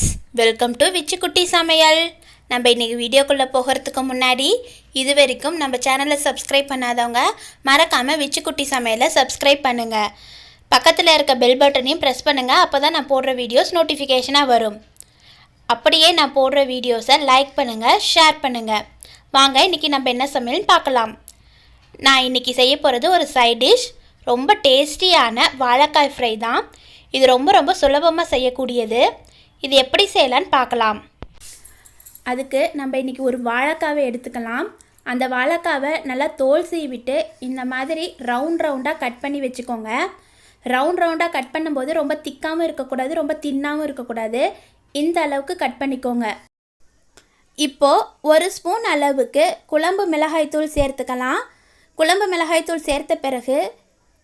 Friends, welcome to விச்சுக்குட்டி சமையல். நம்ம இன்றைக்கி வீடியோக்குள்ளே போகிறதுக்கு முன்னாடி இது வரைக்கும் நம்ம சேனலை சப்ஸ்கிரைப் பண்ணாதவங்க மறக்காமல் விச்சுக்குட்டி சமையலை சப்ஸ்கிரைப் பண்ணுங்கள். பக்கத்தில் இருக்க பெல் பட்டனையும் ப்ரெஸ் பண்ணுங்கள். அப்போ தான் நான் போடுற வீடியோஸ் நோட்டிஃபிகேஷனாக வரும். அப்படியே நான் போடுற வீடியோஸை லைக் பண்ணுங்கள், ஷேர் பண்ணுங்கள். வாங்க இன்றைக்கி நம்ம என்ன சமையல்னு பார்க்கலாம். நான் இன்றைக்கி செய்ய போகிறது ஒரு சைட் டிஷ். ரொம்ப டேஸ்டியான வாழைக்காய் ஃப்ரை தான். இது ரொம்ப சுலபமாக செய்யக்கூடியது. இது எப்படி செய்யலான்னு பார்க்கலாம். அதுக்கு நம்ம இன்றைக்கி ஒரு வாழைக்காவை எடுத்துக்கலாம். அந்த வாழைக்காவை நல்லா தோல் சீவிட்டு இந்த மாதிரி ரவுண்டாக கட் பண்ணி வச்சுக்கோங்க. ரவுண்டாக கட் பண்ணும்போது ரொம்ப திக்காகவும் இருக்கக்கூடாது, ரொம்ப தின்னாகவும் இருக்கக்கூடாது. இந்த அளவுக்கு கட் பண்ணிக்கோங்க. இப்போது ஒரு ஸ்பூன் அளவுக்கு குழம்பு மிளகாய்த்தூள் சேர்த்துக்கலாம். குழம்பு மிளகாய்த்தூள் சேர்த்த பிறகு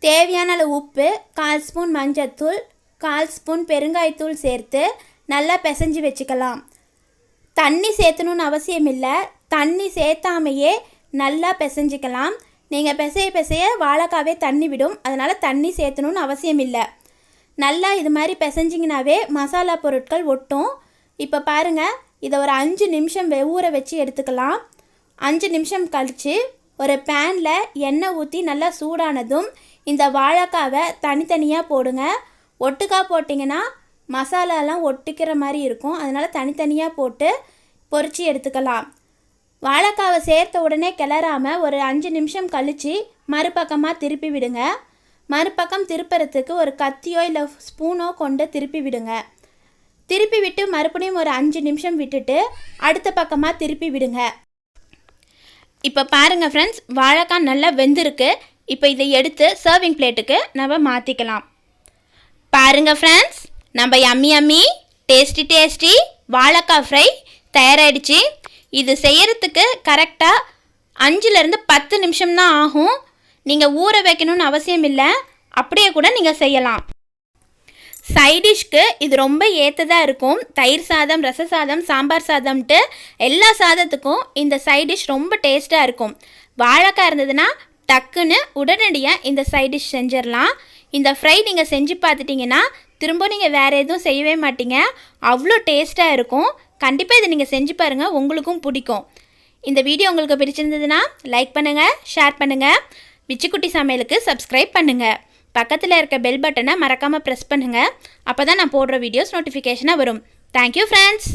தேவையான அளவு உப்பு, 1/4 ஸ்பூன் மஞ்சத்தூள், 1/4 ஸ்பூன் பெருங்காயத்தூள் சேர்த்து நல்லா பிசைஞ்சு வச்சுக்கலாம். தண்ணி சேர்த்தணுன்னு அவசியம் இல்லை. தண்ணி சேர்த்தாமையே நல்லா பிசைஞ்சிக்கலாம். நீங்கள் பிசைய வாழைக்காவே தண்ணி விடும். அதனால் தண்ணி சேர்த்தணுன்னு அவசியம் இல்லை. நல்லா இது மாதிரி பிசைஞ்சிங்கனாவே மசாலா பொருட்கள் ஒட்டும். இப்போ பாருங்கள், இதை ஒரு 5 நிமிஷம் ஊற வச்சு எடுத்துக்கலாம். 5 நிமிஷம் கழித்து ஒரு பேனில் எண்ணெய் ஊற்றி நல்லா சூடானதும் இந்த வாழைக்காவை தனித்தனியாக போடுங்க. ஒட்டுக்கா போட்டிங்கன்னா மசாலாலாம் ஒட்டிக்கிற மாதிரி இருக்கும். அதனால் தனித்தனியாக போட்டு பொரித்து எடுத்துக்கலாம். வாழைக்காவை சேர்த்த உடனே கிளறாமல் ஒரு 5 நிமிஷம் கழித்து மறுபக்கமாக திருப்பி விடுங்க. மறுபக்கம் திருப்புறதுக்கு ஒரு கத்தியோ இல்லை ஸ்பூனோ கொண்டு திருப்பி விடுங்க. திருப்பி விட்டு மறுபடியும் ஒரு 5 நிமிஷம் விட்டுட்டு அடுத்த பக்கமாக திருப்பி விடுங்க. இப்போ பாருங்கள் ஃப்ரெண்ட்ஸ், வாழைக்காய் நல்லா வெந்திருக்கு. இப்போ இதை எடுத்து சர்விங் பிளேட்டுக்கு நம்ம மாற்றிக்கலாம். பாருங்கள் ஃப்ரெண்ட்ஸ், நம்ம யம்மி டேஸ்டி வாழைக்காய் ஃப்ரை தயாராகிடுச்சு. இது செய்கிறதுக்கு கரெக்டாக 5லேருந்து 10 நிமிஷம் தான் ஆகும். நீங்கள் ஊற வைக்கணும்னு அவசியம் இல்லை. அப்படியே கூட நீங்கள் செய்யலாம். சைடிஷ்க்கு இது ரொம்ப ஏற்றதாக இருக்கும். தயிர் சாதம், ரச சாதம், சாம்பார் சாதம்ட்டு எல்லா சாதத்துக்கும் இந்த சைடிஷ் ரொம்ப டேஸ்ட்டாக இருக்கும். வாழைக்காய் இருந்ததுன்னா டக்குன்னு உடனடியாக இந்த சைடிஷ் செஞ்சிடலாம். இந்த ஃப்ரை நீங்கள் செஞ்சு பார்த்துட்டிங்கன்னா திரும்ப நீங்கள் வேறு எதுவும் செய்யவே மாட்டீங்க. அவ்வளோ டேஸ்ட்டாக இருக்கும். கண்டிப்பாக இதை நீங்கள் செஞ்சு பாருங்கள், உங்களுக்கும் பிடிக்கும். இந்த வீடியோ உங்களுக்கு பிடிச்சிருந்ததுன்னா லைக் பண்ணுங்கள், ஷேர் பண்ணுங்கள். விச்சுக்குட்டி சமையலுக்கு சப்ஸ்கிரைப் பண்ணுங்கள். பக்கத்தில் இருக்க பெல் பட்டனை மறக்காமல் ப்ரெஸ் பண்ணுங்கள். அப்போ தான் நான் போடுற வீடியோஸ் நோட்டிஃபிகேஷனாக வரும். Thank you friends.